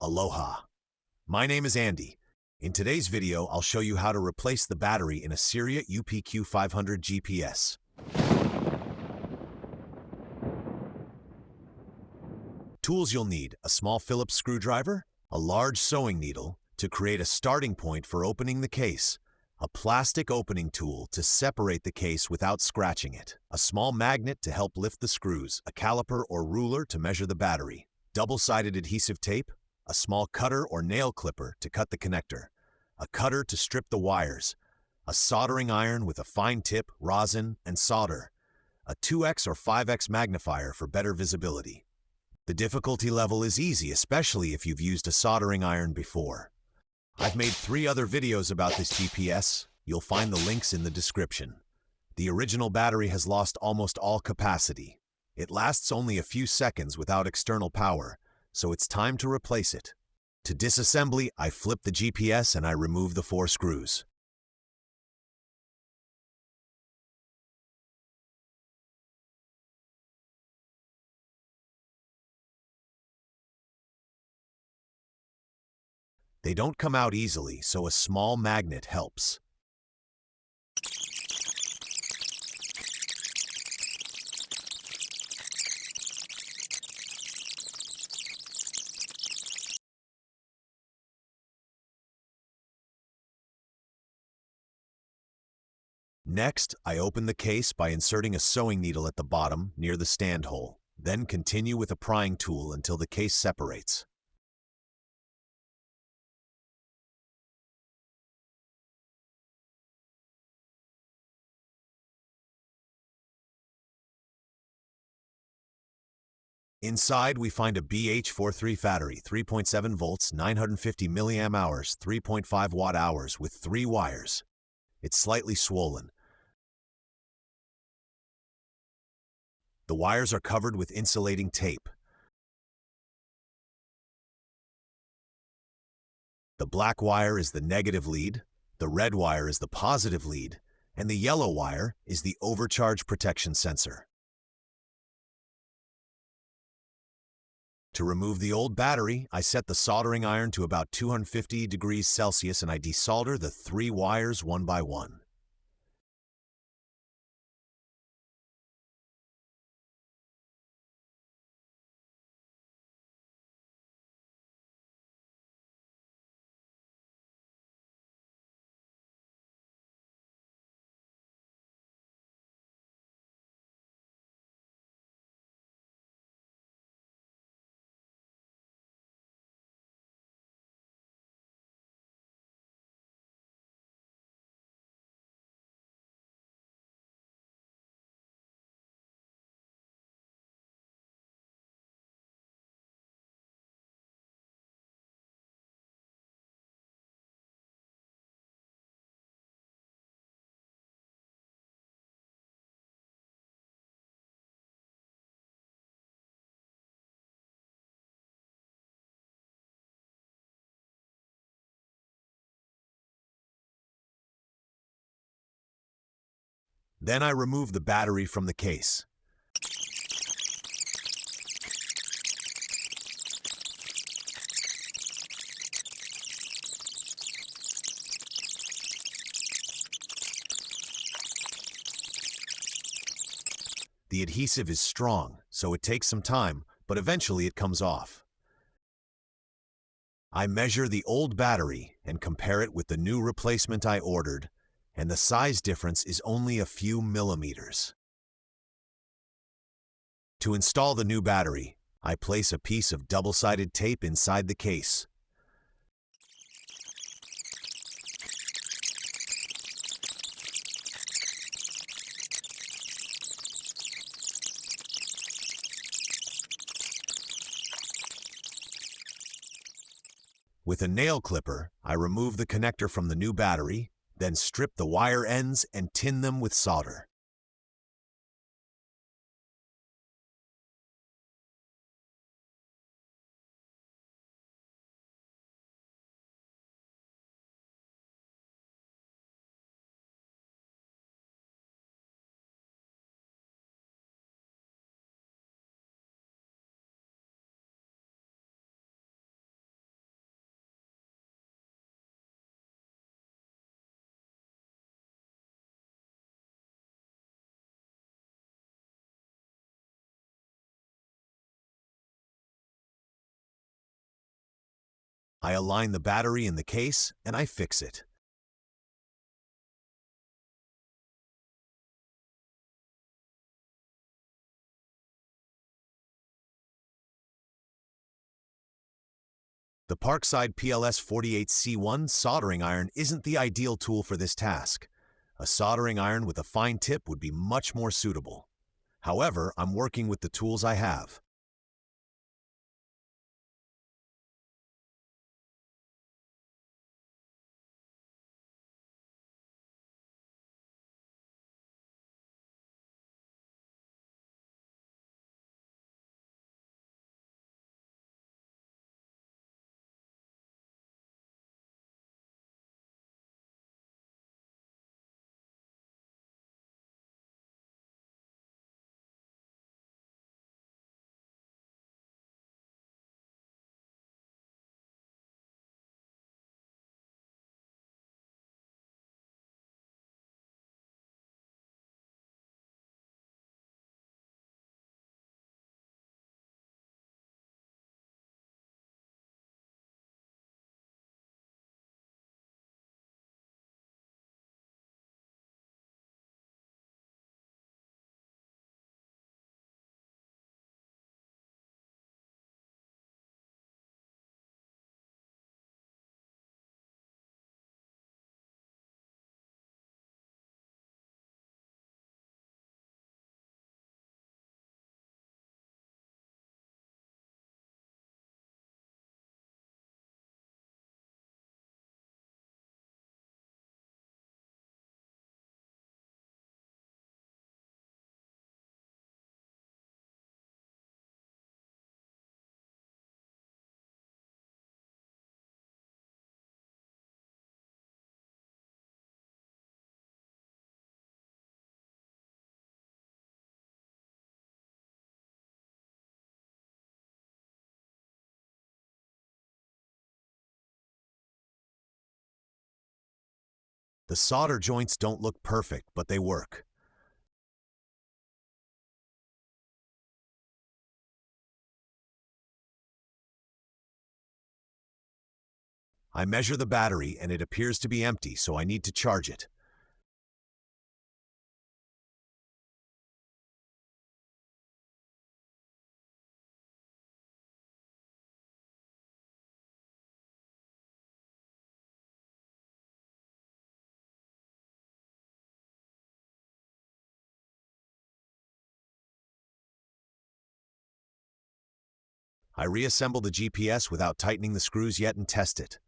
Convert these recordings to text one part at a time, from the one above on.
Aloha. My name is Andy. In today's video, I'll show you how to replace the battery in a Serioux UPQ500 GPS. Tools you'll need: a small Phillips screwdriver, a large sewing needle to create a starting point for opening the case, a plastic opening tool to separate the case without scratching it, a small magnet to help lift the screws, a caliper or ruler to measure the battery, double-sided adhesive tape, a small cutter or nail clipper to cut the connector, a cutter to strip the wires, a soldering iron with a fine tip, rosin, and solder, a 2x or 5x magnifier for better visibility. The difficulty level is easy, especially if you've used a soldering iron before. I've made 3 other videos about this GPS. You'll find the links in the description. The original battery has lost almost all capacity. It lasts only a few seconds without external power, so it's time to replace it. To disassembly, I flip the GPS and I remove the 4 screws. They don't come out easily, so a small magnet helps. Next, I open the case by inserting a sewing needle at the bottom near the stand hole, then continue with a prying tool until the case separates. Inside, we find a BH43 battery, 3.7 volts, 950 mAh, 3.5 watt-hours with 3 wires. It's slightly swollen. The wires are covered with insulating tape. The black wire is the negative lead, the red wire is the positive lead, and the yellow wire is the overcharge protection sensor. To remove the old battery, I set the soldering iron to about 250 degrees Celsius and I desolder the 3 wires one by one. Then I remove the battery from the case. The adhesive is strong, so it takes some time, but eventually it comes off. I measure the old battery and compare it with the new replacement I ordered, and the size difference is only a few millimeters. To install the new battery, I place a piece of double-sided tape inside the case. With a nail clipper, I remove the connector from the new battery, then strip the wire ends and tin them with solder. I align the battery in the case and I fix it. The Parkside PLS 48C1 soldering iron isn't the ideal tool for this task. A soldering iron with a fine tip would be much more suitable. However, I'm working with the tools I have. The solder joints don't look perfect, but they work. I measure the battery and it appears to be empty, so I need to charge it. I reassemble the GPS without tightening the screws yet and test it.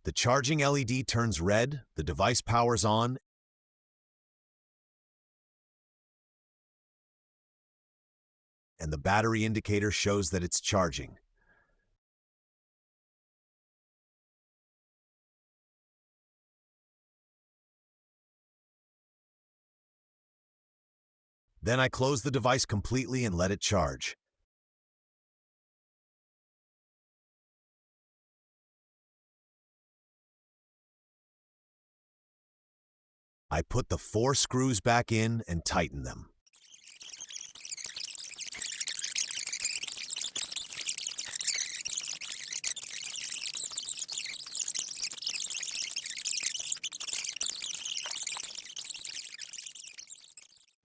The charging LED turns red, the device powers on, and the battery indicator shows that it's charging. Then I close the device completely and let it charge. I put the 4 screws back in and tighten them.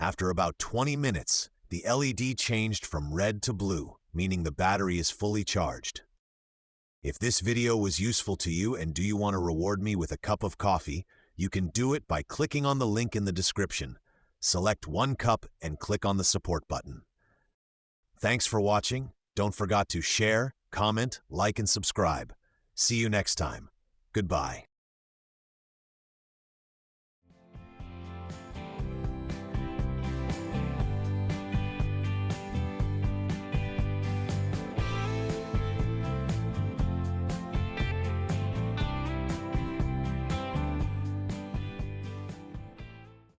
After about 20 minutes, the LED changed from red to blue, meaning the battery is fully charged. If this video was useful to you and do you want to reward me with a cup of coffee, you can do it by clicking on the link in the description. Select 1 cup and click on the support button. Thanks for watching. Don't forget to share, comment, like, and subscribe. See you next time. Goodbye.